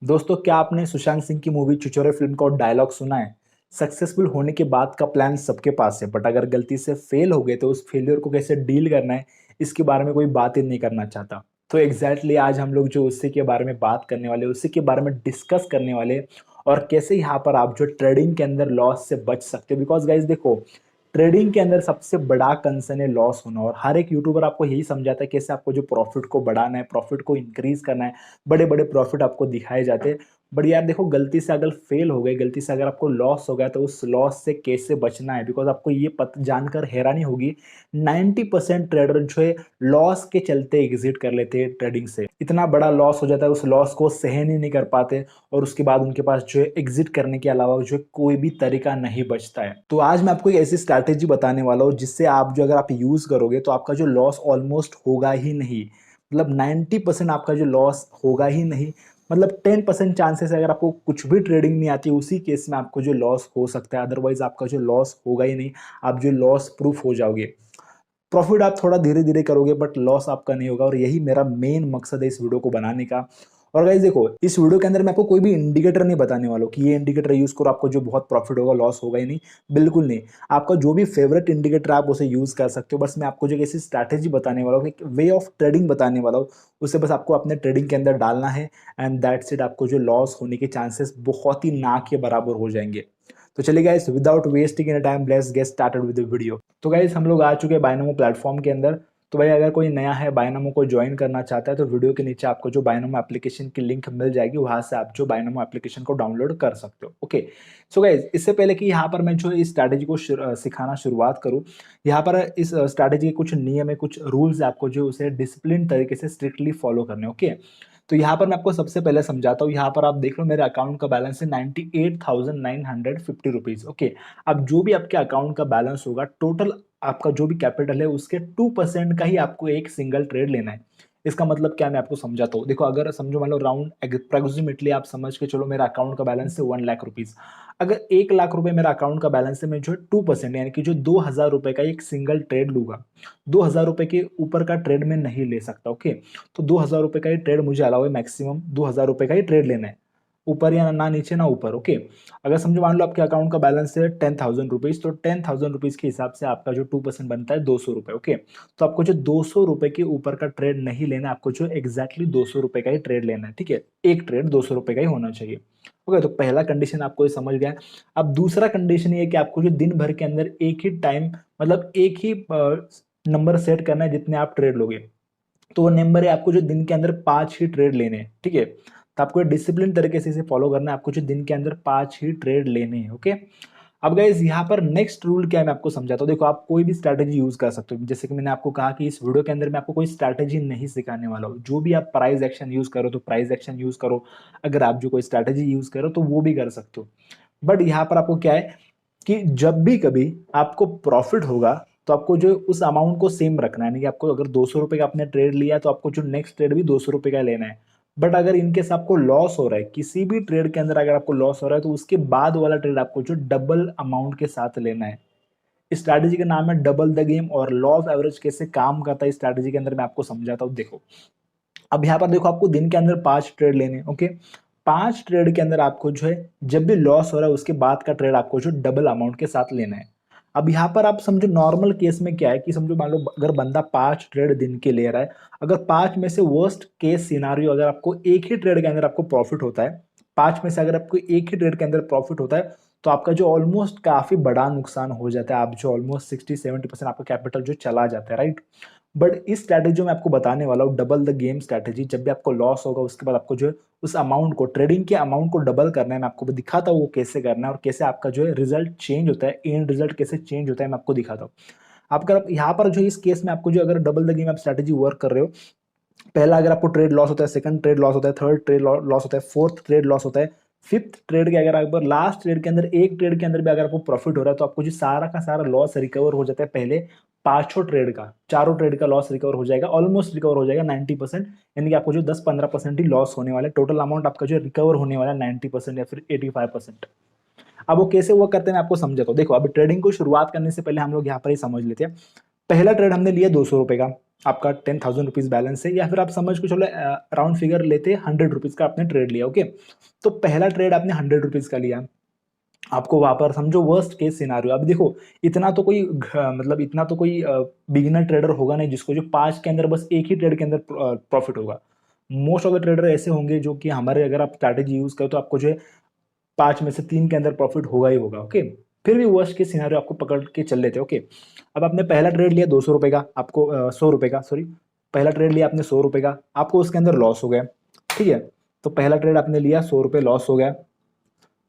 दोस्तों, क्या आपने सुशांत सिंह की मूवी छिछोरे फिल्म का डायलॉग सुना है? सक्सेसफुल होने के बाद का प्लान सबके पास है, बट अगर गलती से फेल हो गए तो उस फेलियर को कैसे डील करना है, इसके बारे में कोई बात ही नहीं करना चाहता। तो एग्जैक्टली आज हम लोग जो उसी के बारे में बात करने वाले, उसी के बारे में डिस्कस करने वाले, और कैसे यहाँ पर आप जो ट्रेडिंग के अंदर लॉस से बच सकते हो। बिकॉज गाइज देखो, ट्रेडिंग के अंदर सबसे बड़ा कंसर्न है लॉस होना, और हर एक यूट्यूबर आपको यही समझाता है कैसे आपको जो प्रॉफिट को बढ़ाना है, प्रॉफिट को इंक्रीज करना है। बड़े बड़े प्रॉफिट आपको दिखाए जाते हैं। बट यार देखो, गलती से अगर फेल हो गए, गलती से अगर आपको लॉस हो गया, तो उस लॉस से कैसे बचना है। बिकॉज आपको ये जानकर हैरानी होगी, 90% ट्रेडर जो है लॉस के चलते एग्जिट कर लेते हैं ट्रेडिंग से। इतना बड़ा लॉस हो जाता है, उस लॉस को सहन ही नहीं कर पाते, और उसके बाद उनके पास जो है एग्जिट करने के अलावा जो है कोई भी तरीका नहीं बचता है। तो आज मैं आपको एक ऐसी स्ट्रैटेजी बताने वाला हूँ जिससे आप जो अगर आप यूज करोगे तो आपका जो लॉस ऑलमोस्ट होगा ही नहीं। मतलब 90% आपका जो लॉस होगा ही नहीं। मतलब 10% चांसेस है, अगर आपको कुछ भी ट्रेडिंग नहीं आती, उसी केस में आपको जो लॉस हो सकता है, अदरवाइज आपका जो लॉस होगा ही नहीं। आप जो लॉस प्रूफ हो जाओगे। प्रॉफिट आप थोड़ा धीरे धीरे करोगे, बट लॉस आपका नहीं होगा, और यही मेरा मेन मकसद है इस वीडियो को बनाने का। और गाइस देखो, इस वीडियो के अंदर मैं आपको कोई भी इंडिकेटर नहीं बताने वाला हूँ कि ये इंडिकेटर यूज करो आपको जो बहुत प्रॉफिट होगा, लॉस होगा ही नहीं। बिल्कुल नहीं। आपका जो भी फेवरेट इंडिकेटर आप उसे यूज कर सकते हो। बस मैं आपको जो ऐसी स्ट्रैटेजी बताने वाला हूँ, एक वे ऑफ ट्रेडिंग बताने वाला हूँ, उसे बस आपको अपने ट्रेडिंग के अंदर डालना है। And that's it. आपको जो लॉस होने के चांसेस बहुत ही ना के बराबर हो जाएंगे। तो चलिए guys, without wasting any time, let's get started with the video. तो गाइस, हम लोग आ चुके हैं बायनोमो प्लेटफॉर्म के अंदर। तो भाई, अगर कोई नया है, बायनोमो को ज्वाइन करना चाहता है, तो वीडियो के नीचे आपको जो बायनोमो एप्लीकेशन की लिंक मिल जाएगी, वहां से आप जो बायनोमो एप्लीकेशन को डाउनलोड कर सकते हो। ओके। सो गाइस, इससे पहले कि यहाँ पर मैं जो इस स्ट्रैटेजी को सिखाना शुरुआत करूँ, यहाँ पर इस स्ट्रैटेजी के कुछ नियम है, कुछ रूल्स है, आपको जो उसे डिसिप्लिन तरीके से स्ट्रिक्टली फॉलो करने। ओके। तो यहाँ पर मैं आपको सबसे पहले समझाता हूँ। यहाँ पर आप देख लो, मेरे अकाउंट का बैलेंस है 98,950 रुपीज। ओके। अब जो भी आपके अकाउंट का बैलेंस होगा, टोटल आपका जो भी कैपिटल है, उसके 2% का ही आपको एक सिंगल ट्रेड लेना है। इसका मतलब क्या, मैं आपको समझाता हूँ। देखो, अगर समझो, मान लो राउंड अप्रोक्सीमेटली आप समझ के चलो, मेरा अकाउंट का बैलेंस है 1 लाख रुपीज। अगर 1 लाख रुपए मेरा अकाउंट का बैलेंस है, मैं जो 2% यानी कि जो 2,000 रुपए का एक सिंगल ट्रेड लूंगा। 2,000 रुपए के ऊपर का ट्रेड में नहीं ले सकता। ओके। तो 2,000 रुपए का ही ट्रेड मुझे अलाउ है, मैक्सिमम 2,000 रुपए का ही ट्रेड लेना है। ऊपर या ना नीचे ना ऊपर। ओके। अगर समझो, मान लो आपके अकाउंट का बैलेंस है 10,000 रुपीज, तो 10,000 रुपीज के हिसाब से आपका जो 2% बनता है 200 रुपए। ओके। तो आपको जो 200 रुपए के ऊपर का ट्रेड नहीं लेना, आपको जो एग्जैक्टली 200 रुपए का ही ट्रेड लेना है। ठीक है। एक ट्रेड 200 रुपए का ही होना चाहिए। ओके। तो पहला कंडीशन आपको ये समझ गया है। अब दूसरा कंडीशन ये है कि आपको जो दिन भर के अंदर एक ही टाइम, मतलब एक ही नंबर सेट करना है जितने आप ट्रेड लोगे। तो वो नंबर है, आपको जो दिन के अंदर 5 ही ट्रेड लेने हैं। ठीक है। तो आपको डिसिप्लिन तरीके से इसे फॉलो करना है। आपको जो दिन के अंदर 5 ही ट्रेड लेने हैं। ओके। अब गाइस, यहाँ पर नेक्स्ट रूल क्या है, मैं आपको समझाता हूँ। देखो, आप कोई भी स्ट्रैटेजी यूज कर सकते हो। जैसे कि मैंने आपको कहा कि इस वीडियो के अंदर मैं आपको कोई स्ट्रैटेजी नहीं सिखाने वाला हूँ। जो भी आप प्राइस एक्शन यूज करो तो प्राइस एक्शन यूज करो। अगर आप जो कोई स्ट्रैटेजी यूज करो तो वो भी कर सकते हो। बट यहाँ पर आपको क्या है कि जब भी कभी आपको प्रॉफिट होगा, तो आपको जो उस अमाउंट को सेम रखना है। यानी कि आपको अगर 200 रुपए का आपने ट्रेड लिया, तो आपको जो नेक्स्ट ट्रेड भी 200 रुपए का लेना है। बट अगर इनकेस आपको लॉस हो रहा है, किसी भी ट्रेड के अंदर अगर आपको लॉस हो रहा है, तो उसके बाद वाला ट्रेड आपको जो डबल अमाउंट के साथ लेना है। इस स्ट्रैटेजी का नाम है डबल द गेम, और लॉ ऑफ एवरेज कैसे काम करता है इस स्ट्रैटेजी के अंदर मैं आपको समझाता हूँ। देखो, अब यहाँ पर देखो, आपको दिन के अंदर 5 ट्रेड लेने हैं। ओके। 5 ट्रेड के अंदर आपको जो है, जब भी लॉस हो रहा है, उसके बाद का ट्रेड आपको जो डबल अमाउंट के साथ लेना है। अब यहाँ पर आप समझो, नॉर्मल केस में क्या है कि समझो, मान लो अगर बंदा 5 ट्रेड दिन के ले रहा है, अगर 5 में से वर्स्ट केस सिनारियो, अगर आपको एक ही ट्रेड के अंदर आपको प्रॉफिट होता है, 5 में से अगर आपको एक ही ट्रेड के अंदर प्रॉफिट होता है, तो आपका जो ऑलमोस्ट काफी बड़ा नुकसान हो जाता है। आप जो ऑलमोस्ट 60-70% आपका कैपिटल जो चला जाता है, राइट। बट इस स्ट्रैटेजी जो मैं आपको बताने वाला हूँ, डबल द गेम स्ट्रैटेजी, जब भी आपको लॉस होगा, उसके बाद आपको जो है उस अमाउंट को, ट्रेडिंग के अमाउंट को डबल करना है। मैं आपको दिखाता हूँ वो कैसे करना है, और कैसे आपका जो है रिजल्ट चेंज होता है, एंड रिजल्ट कैसे चेंज होता है, मैं आपको दिखाता हूँ। आपका यहाँ पर जो इस केस में आपको जो अगर डबल द गेम आप स्ट्रैटेजी वर्क कर रहे हो, पहला अगर आपको ट्रेड लॉस होता है, सेकंड ट्रेड लॉस होता है, थर्ड ट्रेड लॉस होता है, फोर्थ ट्रेड लॉस होता है, फिफ्थ ट्रेड के अगर आप लास्ट ट्रेड के अंदर, एक ट्रेड के अंदर भी अगर आपको प्रॉफिट हो रहा है, तो आपको जो सारा का सारा लॉस रिकवर हो जाता है पहले पांचों ट्रेड का, चारों ट्रेड का लॉस रिकवर हो जाएगा, ऑलमोस्ट रिकवर हो जाएगा 90%। यानी कि आपको जो 10-15% ही लॉस होने वाला है, टोटल अमाउंट आपका जो रिकवर होने वाला है 90% या फिर 85%। अब वो कैसे वो करते हैं, मैं आपको समझाता हूँ। देखो, अब ट्रेडिंग को शुरुआत करने से पहले हम लोग यहाँ पर ही समझ लेते हैं। पहला ट्रेड हमने लिया 200 रुपए का। आपका 10,000 रुपीज़ बैलेंस है, या फिर आप समझ के चलो राउंड फिगर लेते 100 रुपीज़ का आपने ट्रेड लिया। ओके, तो पहला ट्रेड आपने 100 रुपीज़ का लिया, आपको वहां पर समझो वर्स्ट केस सिनारियो। अब देखो इतना तो कोई मतलब इतना तो कोई बिगिनर ट्रेडर होगा नहीं जिसको जो 5 के अंदर बस एक ही ट्रेड के अंदर प्रॉफिट होगा। मोस्ट ऑफ द ट्रेडर ऐसे होंगे जो कि हमारे, अगर आप स्ट्रैटेजी यूज करो तो आपको जो है 5 में से 3 के अंदर प्रॉफिट होगा ही होगा। ओके, फिर भी वर्स्ट केस सिनारियो आपको पकड़ के चल लेते। ओके, अब आपने पहला ट्रेड लिया 200 रुपए का, आपको 100 रुपए का, सॉरी, पहला ट्रेड लिया आपने 100 रुपए का, आपको उसके अंदर लॉस हो गया। ठीक है, तो पहला ट्रेड आपने लिया 100 रुपए, लॉस हो गया।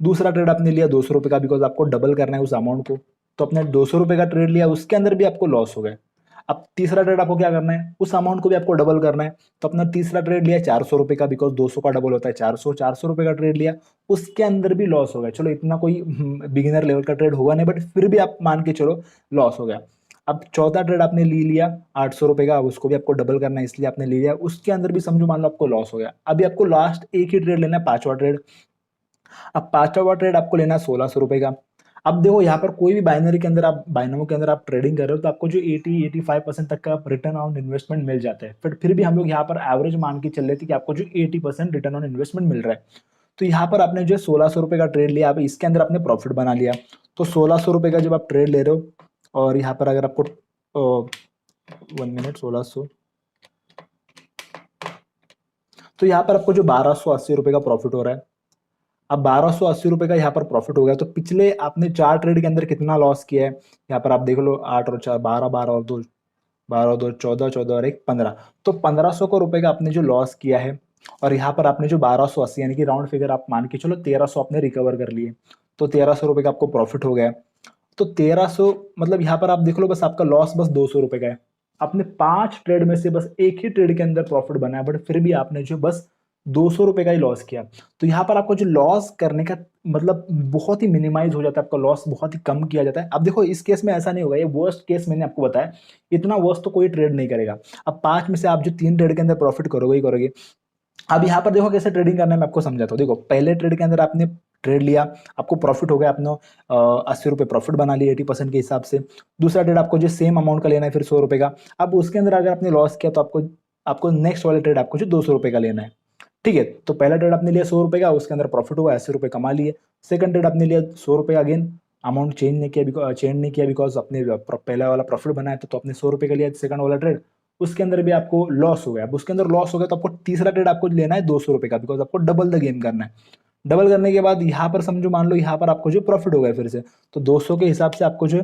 दूसरा ट्रेड आपने लिया 200 रुपए का, बिकॉज आपको डबल करना है उस अमाउंट को, तो आपने 200 रुपए का ट्रेड लिया, उसके अंदर भी आपको लॉस हो गया। अब तीसरा ट्रेड आपको क्या करना है, उस अमाउंट को भी आपको डबल करना है, तो अपना तीसरा ट्रेड लिया 400 रुपए का, बिकॉज 200 का डबल होता है 400, 400 रुपए का ट्रेड लिया, उसके अंदर भी लॉस हो गया। चलो इतना कोई बिगिनर लेवल का ट्रेड होगा नहीं, बट फिर भी आप मान के चलो लॉस हो गया। अब चौथा ट्रेड आपने ले लिया 800 रुपए का, उसको भी आपको डबल करना है इसलिए आपने ले लिया, उसके अंदर भी समझो मान लो आपको लॉस हो गया। अभी आपको लास्ट एक ही ट्रेड लेना है, पांचवा ट्रेड। अब पांचवा ट्रेड आपको लेना है 1600 रुपए का। अब देखो यहाँ पर कोई भी बाइनरी के अंदर, आप बाइनोमो के अंदर आप ट्रेडिंग कर रहे हो तो आपको जो 80-85% तक का रिटर्न ऑन इन्वेस्टमेंट मिल जाता है, बट फिर भी हम लोग यहाँ पर एवरेज मान के चल रहे थे कि आपको जो 80% रिटर्न ऑन इन्वेस्टमेंट मिल रहा है। तो यहाँ पर आपने जो 1600 रुपए का ट्रेड लिया, आप इसके अंदर आपने प्रॉफिट बना लिया। तो 1600 रुपए का जब आप ट्रेड ले रहे हो, और यहाँ पर अगर आपको 1 मिनट, 1600, तो यहाँ पर आपको जो 1280 रुपए का प्रॉफिट हो रहा है। अब 1280 रुपए का यहाँ पर प्रॉफिट हो गया, तो पिछले आपने 4 ट्रेड के अंदर कितना लॉस किया है, यहाँ पर आप देख लो, 8 और 4 12, 12 और 2 12 और 2 14, 14 और 1 15, तो 1500 को रुपए का आपने जो लॉस किया है, और यहाँ पर आपने जो 1280 यानी कि राउंड फिगर आप मान के चलो 1300 आपने रिकवर कर लिए, तो 1300 रुपए का आपको प्रॉफिट हो गया। तो 1300 मतलब यहाँ पर आप देख लो बस आपका लॉस बस 200 रुपए का है। आपने 5 ट्रेड में से बस एक ही ट्रेड के अंदर प्रॉफिट बनाया, बट फिर भी आपने जो बस 200 रुपए का ही लॉस किया। तो यहाँ पर आपको जो लॉस करने का मतलब बहुत ही मिनिमाइज हो जाता है, आपका लॉस बहुत ही कम किया जाता है। अब देखो इस केस में ऐसा नहीं होगा, ये वर्स्ट केस मैंने आपको बताया, इतना वर्स्ट तो कोई ट्रेड नहीं करेगा। अब 5 में से आप जो 3 ट्रेड के अंदर प्रॉफिट करोगे ही करोगे। अब यहाँ पर देखो कैसे ट्रेडिंग करना है, मैं आपको समझाता हूँ। देखो पहले ट्रेड के अंदर आपने ट्रेड लिया, आपको प्रॉफिट हो गया, आपने 80 रुपए प्रॉफिट बना लिया 80% के हिसाब से। दूसरा ट्रेड आपको जो सेम अमाउंट का लेना है फिर 100 रुपए का। अब उसके अंदर अगर आपने लॉस किया तो आपको आपको नेक्स्ट वाले ट्रेड आपको जो 200 रुपए का लेना है। ठीक है, तो पहला ट्रेड आपने लिया 100 रुपए का, उसके अंदर प्रॉफिट हुआ 80 रुपए कमा लिए। सेकंड ट्रेड आपने लिया 100 रुपए, अगेन अमाउंट चेंज नहीं किया बिकॉज अपने पहला वाला प्रॉफिट बनाया तो आपने 100 रुपए का लिया सेकंड वाला ट्रेड, उसके अंदर भी आपको लॉस हो गया। अब उसके अंदर लॉस हो गया तो आपको तीसरा ट्रेड आपको लेना है 200 रुपए का, बिकॉज आपको डबल द गेम करना है। डबल करने के बाद यहाँ पर समझो मान लो यहाँ पर आपको जो प्रॉफिट हो गया फिर से, तो 200 के हिसाब से आपको जो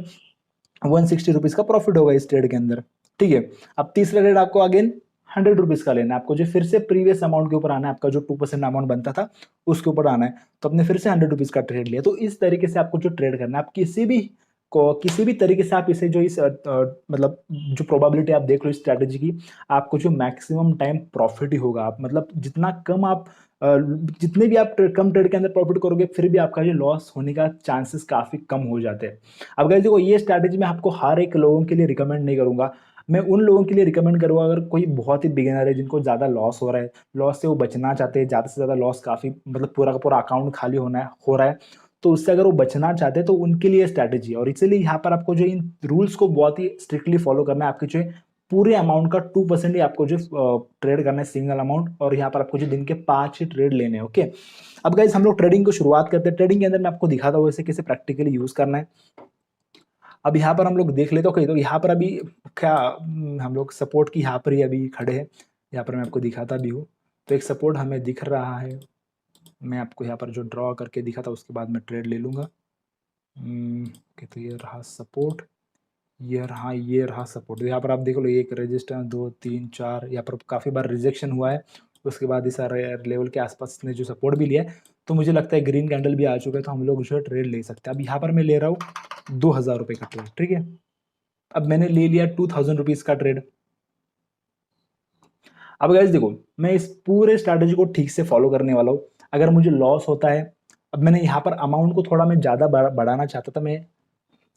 160 रुपीज का प्रॉफिट होगा इस ट्रेड के अंदर। ठीक है, अब तीसरा ट्रेड आपको अगेन 100 रुपीज का लेना है, आपको जो फिर से प्रीवियस अमाउंट के ऊपर आना है, आपका जो 2% अमाउंट बनता था उसके ऊपर आना है, तो आपने फिर से 100 रुपीज का ट्रेड लिया। तो इस तरीके से आपको जो ट्रेड करना है, आप किसी भी तरीके से आप इसे जो इस मतलब जो प्रोबेबिलिटी आप देख लो इस स्ट्रैटेजी की, आपको जो मैक्सिमम टाइम प्रॉफिट ही होगा। आप मतलब जितना कम आप जितने भी आप कम ट्रेड के अंदर प्रॉफिट करोगे फिर भी आपका जो लॉस होने का चांसेस काफी कम हो जाते हैं। अब गाइस देखो ये स्ट्रैटेजी मैं आपको हर एक लोगों के लिए रिकमेंड नहीं करूंगा, मैं उन लोगों के लिए रिकमेंड करूंगा अगर कोई बहुत ही बिगिनर है जिनको ज्यादा लॉस हो रहा है, लॉस से वो बचना चाहते हैं, ज्यादा से ज्यादा लॉस काफी मतलब पूरा का पूरा अकाउंट खाली हो रहा है, तो उससे अगर वो बचना चाहते हैं तो उनके लिए स्ट्रैटेजी। और इसीलिए यहाँ पर आपको जो इन रूल्स को बहुत ही स्ट्रिक्टली फॉलो करना है। आपके जो पूरे अमाउंट का 2% ही आपको जो ट्रेड करना है सिंगल अमाउंट, और यहाँ पर आपको जो दिन के 5 ही ट्रेड लेने हैं। ओके, अब गाइस हम लोग ट्रेडिंग को शुरुआत करते हैं। ट्रेडिंग के अंदर मैं आपको दिखाता हूँ वैसे कैसे प्रैक्टिकली यूज करना है। अब यहाँ पर हम लोग देख लेते हो, तो यहाँ पर अभी क्या हम लोग सपोर्ट की यहाँ पर ही अभी खड़े हैं, यहाँ पर मैं आपको दिखाता भी हूँ। तो एक सपोर्ट हमें दिख रहा है, मैं आपको यहाँ पर जो ड्रॉ करके दिखा था उसके बाद मैं ट्रेड ले लूँगा। तो ये रहा सपोर्ट, ये रहा सपोर्ट। यहाँ पर आप देख लो एक रजिस्टेंस 2 3 4, यहाँ पर काफ़ी बार रिजेक्शन हुआ है, उसके बाद इस लेवल के आसपास इसने जो सपोर्ट भी लिया है, तो मुझे लगता है ग्रीन कैंडल भी आ चुका है, तो हम लोग जो है ट्रेड ले सकते हैं। अब यहाँ पर मैं ले रहा हूँ 2000 रुपये का ट्रेड। ठीक है, अब मैंने ले लिया 2000 रुपीज़ का ट्रेड। अब गाइस देखो मैं इस पूरे स्ट्रैटेजी को ठीक से फॉलो करने वाला हूँ। अगर मुझे लॉस होता है, अब मैंने यहाँ पर अमाउंट को थोड़ा मैं ज़्यादा बढ़ाना चाहता था, मैं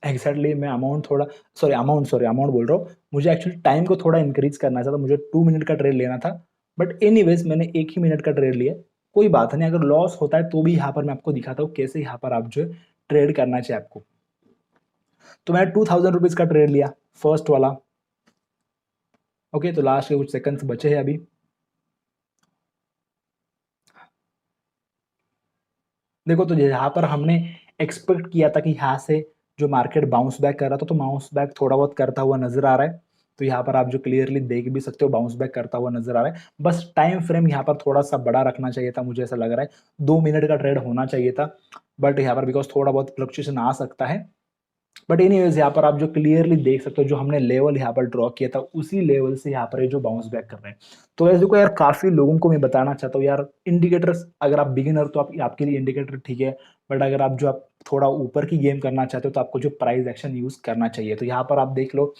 एग्जैक्टली मैं अमाउंट बोल रहा हूँ, मुझे एक्चुअली टाइम को थोड़ा इंक्रीज करना चाहता, मुझे 2 मिनट का ट्रेड लेना था, बट एनीवेज मैंने 1 ही मिनट का ट्रेड लिया। कोई बात नहीं, अगर लॉस होता है तो भी यहाँ पर मैं आपको दिखाता हूँ कैसे यहाँ पर आप जो है ट्रेड करना चाहिए आपको। तो मैंने 2000 रुपीज़ का ट्रेड लिया फर्स्ट वाला, ओके, तो लास्ट के कुछ सेकंड्स बचे हैं अभी। देखो तो यहाँ पर हमने एक्सपेक्ट किया था कि यहाँ से जो मार्केट बाउंस बैक कर रहा था, तो बाउंस बैक थोड़ा बहुत करता हुआ नजर आ रहा है। तो यहाँ पर आप जो क्लियरली देख भी सकते हो बाउंस बैक करता हुआ नजर आ रहा है। बस टाइम फ्रेम यहाँ पर थोड़ा सा बड़ा रखना चाहिए था, मुझे ऐसा लग रहा है 2 मिनट का ट्रेड होना चाहिए था। बट यहाँ पर बिकॉज थोड़ा बहुत फ्लक्चुएशन आ सकता है। बट एनीवेज यहाँ पर आप जो क्लियरली देख सकते हो जो हमने लेवल यहाँ पर ड्रॉ किया था उसी लेवल से यहाँ पर ये जो बाउंस बैक कर रहे हैं। तो वैसे देखो यार, काफी लोगों को मैं बताना चाहता हूँ यार, इंडिकेटर्स अगर आप बिगिनर तो आपके लिए इंडिकेटर ठीक है। बट अगर आप थोड़ा ऊपर की गेम करना चाहते हो तो आपको जो प्राइस एक्शन यूज करना चाहिए। तो यहाँ पर आप देख लो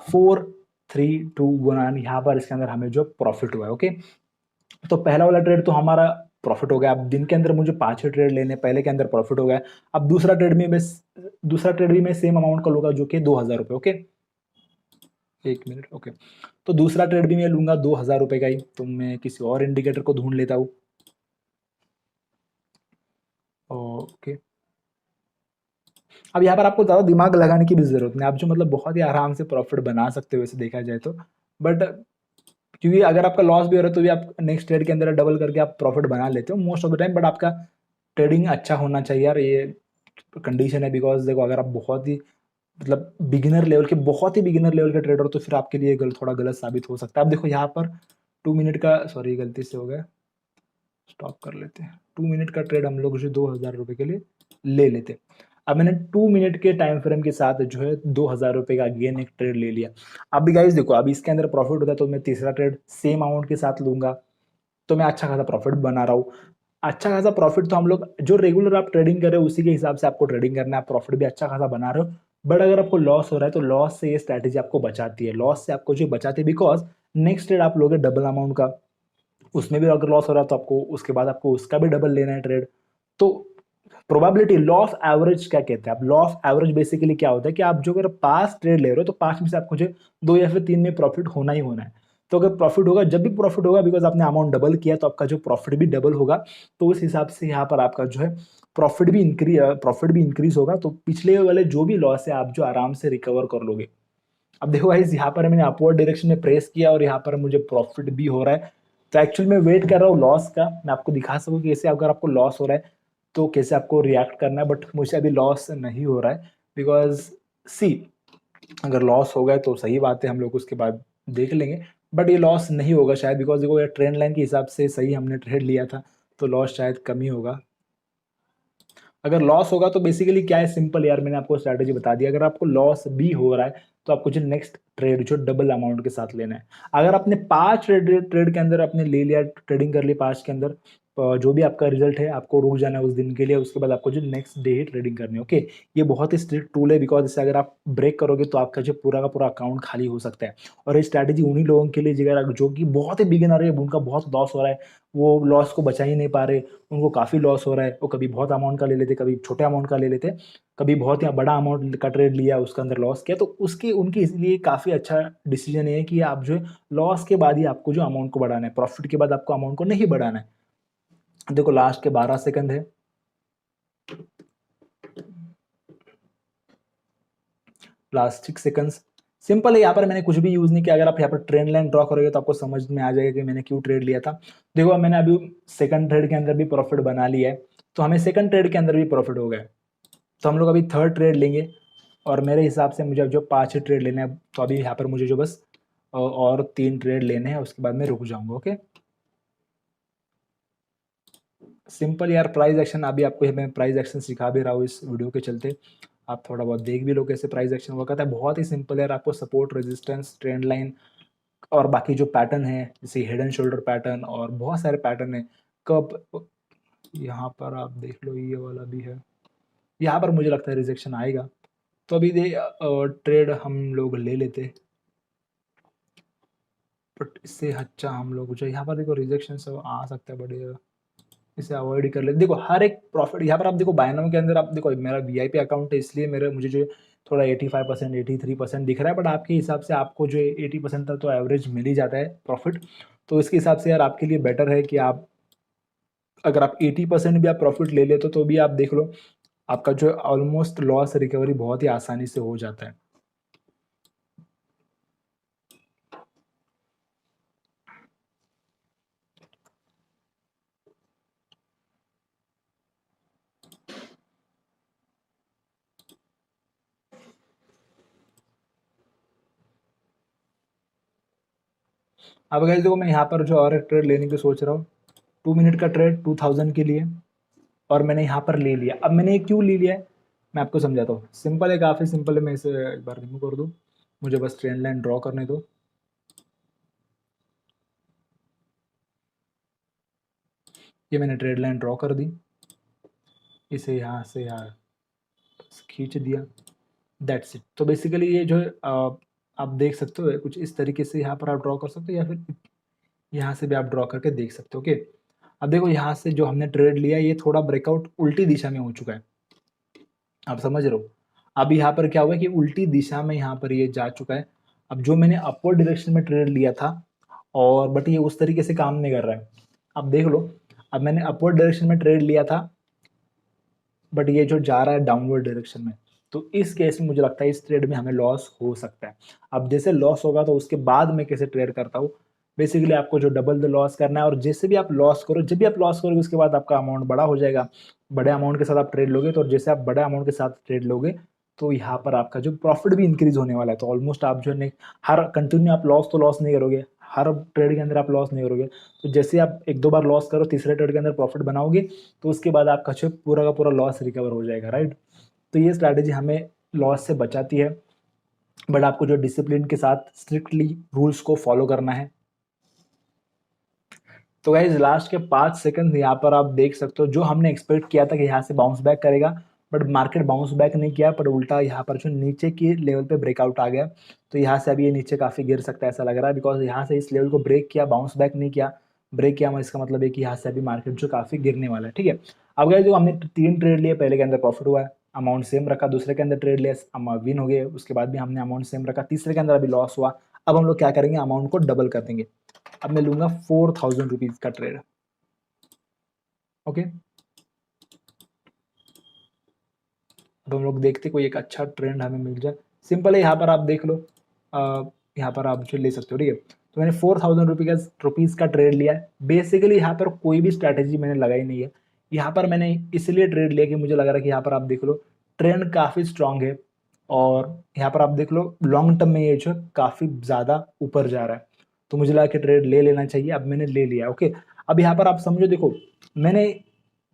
4-3-2-1 यहाँ पर इसके अंदर हमें जो प्रॉफिट हुआ है। ओके, तो पहला वाला ट्रेड तो हमारा प्रॉफिट हो गया। अब दिन के अंदर मुझे 5 ट्रेड लेने, पहले के अंदर प्रॉफिट हो गया। अब दूसरा ट्रेड भी मैं सेम अमाउंट का लूंगा जो कि 2,000 रुपये। Okay, 1 minute. ओके, तो दूसरा ट्रेड भी मैं लूंगा 2,000 रुपये का ही। तो मैं किसी और इंडिकेटर को ढूंढ लेता हूँ। ओके, अब यहाँ पर आपको ज़्यादा दिमाग लगाने की भी जरूरत नहीं, आप जो मतलब बहुत ही आराम से प्रॉफिट बना सकते हो वैसे देखा जाए तो। बट क्योंकि अगर आपका लॉस भी हो रहा है तो भी आप नेक्स्ट ट्रेड के अंदर डबल करके आप प्रॉफिट बना लेते हो most of the time. But आपका ट्रेडिंग अच्छा होना चाहिए यार, ये कंडीशन है। बिकॉज देखो अगर आप बहुत ही मतलब बहुत ही बिगिनर लेवल के ट्रेडर हो तो फिर आपके लिए थोड़ा गलत साबित हो सकता है। अब देखो यहाँ पर 2 मिनट का, सॉरी गलती से हो गया, स्टॉप कर लेते हैं। 2 मिनट का ट्रेड हम लोग जो 2,000 रुपये के लिए ले लेते हैं। अब मैंने 2 मिनट के टाइम फ्रेम के साथ जो है 2,000 रुपये का अगेन एक ट्रेड ले लिया। अब भी गाइस देखो, अब इसके अंदर प्रॉफिट होता है तो मैं तीसरा ट्रेड सेम अमाउंट के साथ लूंगा। तो मैं अच्छा खासा प्रॉफिट बना रहा हूँ। अच्छा खासा प्रॉफिट तो हम लोग जो रेगुलर आप ट्रेडिंग कर रहे हो उसी के हिसाब से आपको ट्रेडिंग करना है, आप प्रॉफिट भी अच्छा खासा बना रहे हो। बट अगर आपको लॉस हो रहा है तो लॉस से ये स्ट्रैटेजी आपको बचाती है, लॉस से आपको जो बचाती है। बिकॉज नेक्स्ट ट्रेड आप लोगे डबल अमाउंट का, उसमें भी अगर लॉस हो रहा है तो आपको उसके बाद आपको उसका भी डबल लेना है ट्रेड। तो प्रोबेबिलिटी लॉस एवरेज क्या कहते हैं आप, लॉस एवरेज बेसिकली क्या होता है कि आप जो अगर 5 ट्रेड ले रहे हो तो 5 में से आपको जो 2 या फिर 3 में प्रॉफिट होना ही होना है। तो अगर प्रॉफिट होगा, जब भी प्रॉफिट होगा बिकॉज आपने अमाउंट डबल किया तो आपका जो प्रॉफिट भी डबल होगा। तो उस हिसाब से यहाँ पर आपका जो है प्रॉफिट भी इंक्रीज होगा। तो पिछले वाले जो भी लॉस है आप जो आराम से रिकवर कर लोगे। अब देखो गाइस, यहाँ पर मैंने अपवर्ड डायरेक्शन में प्रेस किया और यहाँ पर मुझे प्रॉफिट भी हो रहा है। तो एक्चुअली मैं वेट कर रहा हूँ लॉस का, मैं आपको दिखा सकूँ कि कैसे अगर आपको लॉस हो रहा है तो कैसे आपको रिएक्ट करना है। बट मुझे अभी लॉस नहीं हो रहा है बिकॉज सी, अगर लॉस हो गए तो सही बात है, हम लोग उसके बाद देख लेंगे। बट ये लॉस नहीं होगा शायद, बिकॉज देखो ये ट्रेंड लाइन के हिसाब से सही हमने ट्रेड लिया था। तो लॉस शायद कम ही होगा। अगर लॉस होगा तो बेसिकली क्या है, सिंपल यार, मैंने आपको स्ट्रैटेजी बता दी। अगर आपको लॉस भी हो रहा है तो आपको जो नेक्स्ट ट्रेड जो डबल अमाउंट के साथ लेना है। अगर आपने 5 ट्रेड के अंदर आपने ले लिया, ट्रेडिंग कर ली 5 के अंदर, जो भी आपका रिजल्ट है आपको रुक जाना है उस दिन के लिए, उसके बाद आपको जो नेक्स्ट डे ही ट्रेडिंग करनी है। ओके, ये बहुत ही स्ट्रिक्ट टूल है बिकॉज इससे अगर आप ब्रेक करोगे तो आपका जो पूरा का पूरा अकाउंट खाली हो सकता है। और ये स्ट्रैटेजी उन्हीं लोगों के लिए जो कि बहुत ही बिगिनर है, उनका बहुत लॉस हो रहा है, वो लॉस को बचा ही नहीं पा रहे, उनको काफ़ी लॉस हो रहा है। वो कभी बहुत अमाउंट का ले लेते, कभी छोटे अमाउंट का ले लेते, कभी बहुत ही बड़ा अमाउंट का ट्रेड लिया उसके अंदर लॉस किया। तो उसके उनके इसलिए काफ़ी अच्छा डिसीजन है कि आप जो है लॉस के बाद ही आपको जो अमाउंट को बढ़ाना है, प्रॉफिट के बाद आपको अमाउंट को नहीं बढ़ाना है। देखो लास्ट के 12 सेकंड है, लास्ट 6 सेकंड्स। सिंपल है, यहाँ पर मैंने कुछ भी यूज नहीं किया। अगर आप यहाँ पर ट्रेंड लाइन ड्रॉ करोगे तो आपको समझ में आ जाएगा कि मैंने क्यों ट्रेड लिया था। देखो मैंने अभी सेकंड ट्रेड के अंदर भी प्रॉफिट बना लिया है, तो हमें सेकंड ट्रेड के अंदर भी प्रॉफिट हो गया। तो हम लोग अभी थर्ड ट्रेड लेंगे और मेरे हिसाब से मुझे जो 5 ट्रेड लेने हैं, तो अभी यहाँ पर मुझे जो बस और 3 ट्रेड लेने हैं, उसके बाद मैं रुक जाऊंगा। ओके, सिंपल यार, प्राइस एक्शन अभी आपको मैं प्राइस एक्शन सिखा भी रहा हूँ इस वीडियो के चलते, आप थोड़ा बहुत देख भी लो कैसे प्राइस एक्शन वर्क करता है। बहुत ही सिंपल है यार, आपको सपोर्ट, रेजिस्टेंस, ट्रेंड लाइन और बाकी जो पैटर्न है जैसे हेड एंड शोल्डर पैटर्न और बहुत सारे पैटर्न है। कब यहाँ पर आप देख लो, ये वाला भी है, यहाँ पर मुझे लगता है रिजेक्शन आएगा। तो अभी दे ट्रेड हम लोग ले लेते, बट इससे अच्छा हम लोग जो यहाँ पर देखो रिजेक्शन सब आ सकता है, बट इसे अवॉइड ही कर लेते। देखो हर एक प्रॉफिट यहाँ पर आप देखो बायनोम के अंदर आप देखो, मेरा वीआईपी अकाउंट है इसलिए मेरे मुझे जो थोड़ा 85%, 83% दिख रहा है। बट आपके हिसाब से आपको जो 80% तक तो एवरेज मिल ही जाता है प्रॉफिट। तो इसके हिसाब से यार आपके लिए बेटर है कि आप अगर आप 80% भी आप प्रॉफिट ले लेते तो भी आप देख लो, आपका जो ऑलमोस्ट लॉस रिकवरी बहुत ही आसानी से हो जाता है। अब गाइस देखो, मैं यहाँ पर जो और एक ट्रेड लेने की सोच रहा हूँ, 2 मिनट का ट्रेड 2000 के लिए, और मैंने यहाँ पर ले लिया। अब मैंने ये क्यों ले लिया है, मैं आपको समझाता हूँ। सिंपल है, काफ़ी सिंपल है। मैं इसे एक बार रिमूव कर दूँ, मुझे बस ट्रेंड लाइन ड्रॉ करने दो। ये मैंने ट्रेड लाइन ड्रॉ कर दी, इसे यहाँ से यहाँ बस खींच दिया, दैट्स इट। तो बेसिकली ये जो है, आप देख सकते हो कुछ इस तरीके से यहाँ पर आप ड्रॉ कर सकते हो, या फिर यहाँ से भी आप ड्रॉ करके देख सकते हो। ओके, अब देखो यहाँ से जो हमने ट्रेड लिया, ये थोड़ा ब्रेकआउट उल्टी दिशा में हो चुका है, आप समझ रहे हो। अब यहाँ पर क्या हुआ है कि उल्टी दिशा में यहाँ पर ये जा चुका है। अब जो मैंने अपवर्ड डायरेक्शन में ट्रेड लिया था, और बट ये उस तरीके से काम नहीं कर रहा है। अब देख लो, अब मैंने अपवर्ड डायरेक्शन में ट्रेड लिया था, बट ये जो जा रहा है डाउनवर्ड डायरेक्शन में, तो इस केस में मुझे लगता है इस ट्रेड में हमें लॉस हो सकता है। अब जैसे लॉस होगा तो उसके बाद मैं कैसे ट्रेड करता हूँ, बेसिकली आपको जो डबल द लॉस करना है, और जैसे भी आप लॉस करो, जब भी आप लॉस करोगे उसके बाद आपका अमाउंट बड़ा हो जाएगा। बड़े अमाउंट के साथ आप ट्रेड लोगे, तो जैसे आप बड़े अमाउंट के साथ ट्रेड लोगे, तो यहाँ पर आपका जो प्रॉफिट भी इंक्रीज होने वाला है। तो ऑलमोस्ट आप जो है हर कंटिन्यू आप लॉस तो लॉस नहीं करोगे, हर ट्रेड के अंदर आप लॉस नहीं करोगे। तो जैसे आप एक दो बार लॉस करो, तीसरे ट्रेड के अंदर प्रॉफिट बनाओगे, तो उसके बाद आपका जो पूरा का पूरा लॉस रिकवर हो जाएगा, राइट। तो ये स्ट्रैटेजी हमें लॉस से बचाती है, बट आपको जो डिसिप्लिन के साथ स्ट्रिक्टली रूल्स को फॉलो करना है। तो गाइज लास्ट के 5 सेकंड यहाँ पर आप देख सकते हो, जो हमने एक्सपेक्ट किया था कि यहाँ से बाउंस बैक करेगा, बट मार्केट बाउंस बैक नहीं किया, पर उल्टा यहाँ पर जो नीचे की लेवल पे ब्रेकआउट आ गया। तो यहाँ से अभी ये नीचे काफ़ी गिर सकता है ऐसा लग रहा है, बिकॉज यहाँ से इस लेवल को ब्रेक किया, बाउंस बैक नहीं किया। ब्रेक किया इसका मतलब है कि यहाँ से अभी मार्केट जो काफ़ी गिरने वाला है, ठीक है। अब गाइज जो हमने 3 ट्रेड लिए, पहले के अंदर प्रॉफिट हुआ है, अमाउंट सेम रखा, दूसरे के अंदर ट्रेड लिया, विन हो गए, उसके बाद भी हमने अमाउंट सेम रखा, तीसरे के अंदर अभी लॉस हुआ। अब हम लोग क्या करेंगे, अमाउंट को डबल कर देंगे। अब मैं लूंगा 4000 रुपीज़ का ट्रेड। ओके, अब हम लोग देखते कोई एक अच्छा ट्रेंड हमें मिल जाए। सिंपल है, यहाँ पर आप देख लो, यहाँ पर आप जो ले सकते हो, ठीक है। तो मैंने 4000 रुपीज़ का ट्रेड लिया है। बेसिकली यहाँ पर कोई भी स्ट्रैटेजी मैंने लगाई नहीं है। यहाँ पर मैंने इसलिए ट्रेड लिया कि मुझे लग रहा है कि यहाँ पर आप देख लो ट्रेंड काफ़ी स्ट्रांग है, और यहाँ पर आप देख लो लॉन्ग टर्म में ये जो काफ़ी ज़्यादा ऊपर जा रहा है, तो मुझे लगा कि ट्रेड ले लेना चाहिए। अब मैंने ले लिया, ओके। अब यहाँ पर आप समझो, देखो मैंने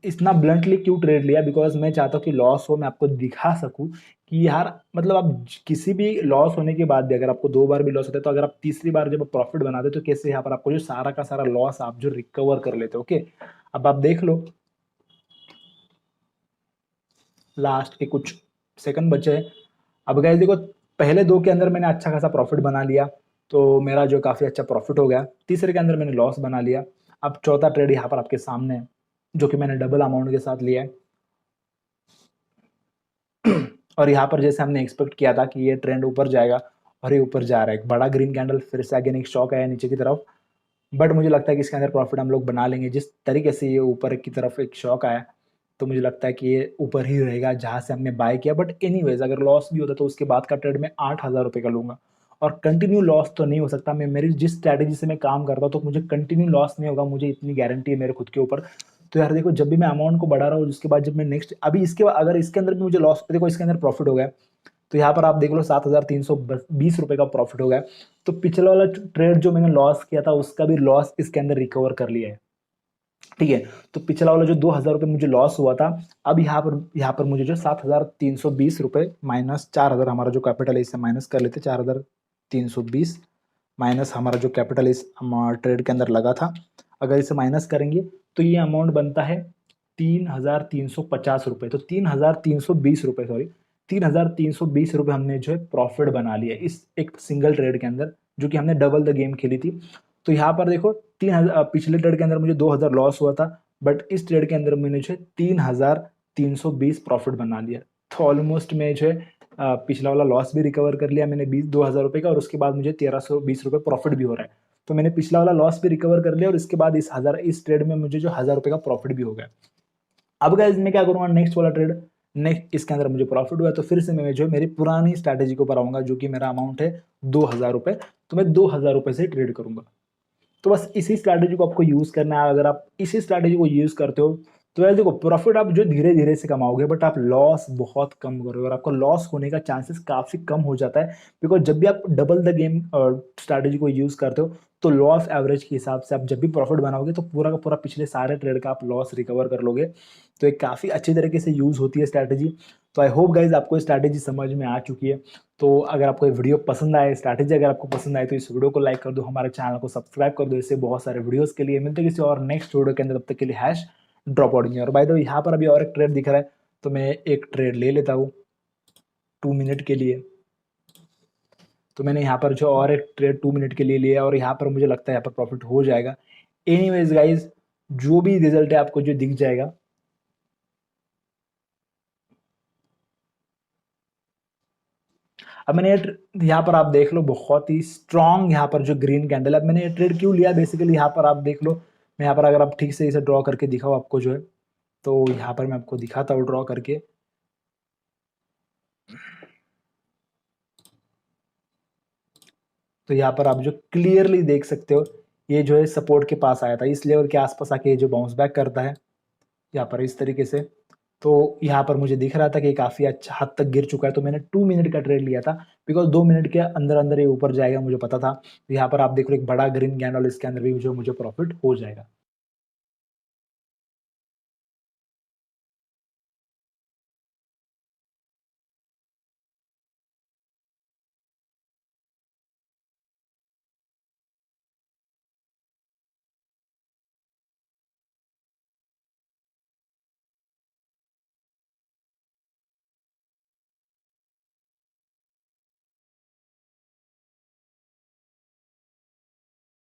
इतना ब्लंटली क्यों ट्रेड लिया, बिकॉज मैं चाहता हूँ कि लॉस हो, मैं आपको दिखा सकूँ कि यार मतलब आप किसी भी लॉस होने के बाद भी, अगर आपको 2 बार भी लॉस होता है, तो अगर आप तीसरी बार जब प्रॉफिट बनाते हो, तो कैसे यहाँ पर आपको जो सारा का सारा लॉस आप जो रिकवर कर लेते हो। ओके, अब आप देख लो, लास्ट के कुछ सेकंड बचे हैं। अब गाइस देखो, पहले 2 के अंदर मैंने अच्छा खासा प्रॉफिट बना लिया, तो मेरा जो काफ़ी अच्छा प्रॉफिट हो गया। तीसरे के अंदर मैंने लॉस बना लिया। अब चौथा ट्रेड यहाँ पर आपके सामने है, जो कि मैंने डबल अमाउंट के साथ लिया है। और यहाँ पर जैसे हमने एक्सपेक्ट किया था कि ये ट्रेंड ऊपर जाएगा, और ये ऊपर जा रहा है, एक बड़ा ग्रीन कैंडल, फिर से अगेन एक शॉक आया नीचे की तरफ। बट मुझे लगता है कि इसके अंदर प्रॉफिट हम लोग बना लेंगे, जिस तरीके से ये ऊपर की तरफ एक शॉक आया, तो मुझे लगता है कि ये ऊपर ही रहेगा जहाँ से हमने बाय किया। बट एनीवेज अगर लॉस भी होता तो उसके बाद का ट्रेड में 8000 रुपये का लूँगा, और कंटिन्यू लॉस तो नहीं हो सकता। मैं मेरी जिस स्ट्रैटेजी से मैं काम करता हूँ, तो मुझे कंटिन्यू लॉस नहीं होगा, मुझे इतनी गारंटी है मेरे खुद के ऊपर। तो यार देखो, जब भी मैं अमाउंट को बढ़ा रहा हूँ, उसके बाद जब मैं नेक्स्ट अभी इसके बाद अगर इसके अंदर भी मुझे लॉस, देखो इसके अंदर प्रॉफिट हो गया, तो यहाँ पर आप देख लो 7320 रुपये का प्रॉफिट हो गया। तो पिछला वाला ट्रेड जो मैंने लॉस किया था, उसका भी लॉस इसके अंदर रिकवर कर लिया है, ठीक है। तो पिछला वाला जो 2000 रुपये मुझे लॉस हुआ था, अब यहाँ पर मुझे जो 7320 रुपये माइनस 4000, हमारा जो कैपिटल है इससे माइनस कर लेते, 4320 माइनस हमारा जो कैपिटल इस ट्रेड के अंदर लगा था, अगर इसे माइनस करेंगे तो ये अमाउंट बनता है 3350 रुपये। तो 3320 रुपये, सॉरी 3320 रुपये हमने जो है प्रॉफिट बना लिया इस एक सिंगल ट्रेड के अंदर, जो कि हमने डबल द गेम खेली थी। तो यहाँ पर देखो 3000, पिछले ट्रेड के अंदर मुझे 2000 लॉस हुआ था, बट इस ट्रेड के अंदर मैंने जो है 3320 प्रॉफिट बना लिया। तो ऑलमोस्ट मैं जो है पिछला वाला लॉस भी रिकवर कर लिया मैंने 2000 रुपये का, और उसके बाद मुझे 1320 रुपये प्रॉफिट भी हो रहा है। तो मैंने पिछला वाला लॉस भी रिकवर कर लिया, और इसके बाद इस ट्रेड में मुझे जो 1000 रुपये का प्रॉफिट भी हो गया। अब गाइस मैं क्या करूँगा, नेक्स्ट वाला ट्रेड, नेक्स्ट इसके अंदर मुझे प्रॉफिट हुआ, तो फिर से मैं जो मेरी पुरानी स्ट्रैटेजी के ऊपर आऊँगा, जो कि मेरा अमाउंट है 2000 रुपये। तो मैं 2000 रुपये से ट्रेड करूँगा। तो बस इसी स्ट्रैटेजी को आपको यूज़ करना है। अगर आप इसी स्ट्रैटेजी को यूज़ करते हो, तो यार देखो प्रॉफिट आप जो धीरे धीरे से कमाओगे, बट आप लॉस बहुत कम करोगे, और आपको लॉस होने का चांसेस काफ़ी कम हो जाता है। बिकॉज जब भी आप डबल द गेम स्ट्रैटेजी को यूज़ करते हो, तो लॉ ऑफ एवरेज के हिसाब से आप जब भी प्रॉफिट बनाओगे तो पूरा का पूरा पिछले सारे ट्रेड का आप लॉस रिकवर कर लोगे। तो एक काफ़ी अच्छी तरीके से यूज़ होती है स्ट्रैटेजी। तो आई होप गाइज आपको स्ट्रैटेजी समझ में आ चुकी है। तो अगर आपको ये वीडियो पसंद आए, स्ट्रैटेजी अगर आपको पसंद आए, तो इस वीडियो को लाइक कर दो, हमारे चैनल को सब्सक्राइब कर दो। इससे बहुत सारे वीडियोस के लिए मिलते हैं किसी और नेक्स्ट वीडियो के अंदर। तब तक के लिए हैश ड्रॉप आउट। और बाय द वे यहाँ पर अभी और एक ट्रेड दिख रहा है, तो मैं एक ट्रेड ले लेता हूँ 2 मिनट के लिए। तो मैंने यहाँ पर जो और एक ट्रेड 2 मिनट के लिए लिया और यहाँ पर मुझे लगता है यहाँ पर प्रॉफिट हो जाएगा। एनीवेज गाइज, जो भी रिजल्ट है आपको जो दिख जाएगा, अब मैंने यहाँ पर आप देख लो बहुत ही स्ट्रॉन्ग यहाँ पर जो ग्रीन कैंडल है। अब मैंने ये ट्रेड क्यों लिया बेसिकली, यहाँ पर आप देख लो। मैं यहाँ पर अगर आप ठीक से इसे ड्रॉ करके दिखाओ आपको जो है, तो यहाँ पर मैं आपको दिखाता हूँ ड्रॉ करके। तो यहाँ पर आप जो क्लियरली देख सकते हो, ये जो है सपोर्ट के पास आया था, इस लेवल के आसपास आके ये जो बाउंस बैक करता है यहाँ पर इस तरीके से। तो यहाँ पर मुझे दिख रहा था कि काफ़ी अच्छा हद तक गिर चुका है, तो मैंने 2 मिनट का ट्रेड लिया था, बिकॉज 2 मिनट के अंदर अंदर ये ऊपर जाएगा मुझे पता था। तो यहाँ पर आप देख लो एक बड़ा ग्रीन कैंडल, इसके अंदर भी मुझे प्रॉफिट हो जाएगा।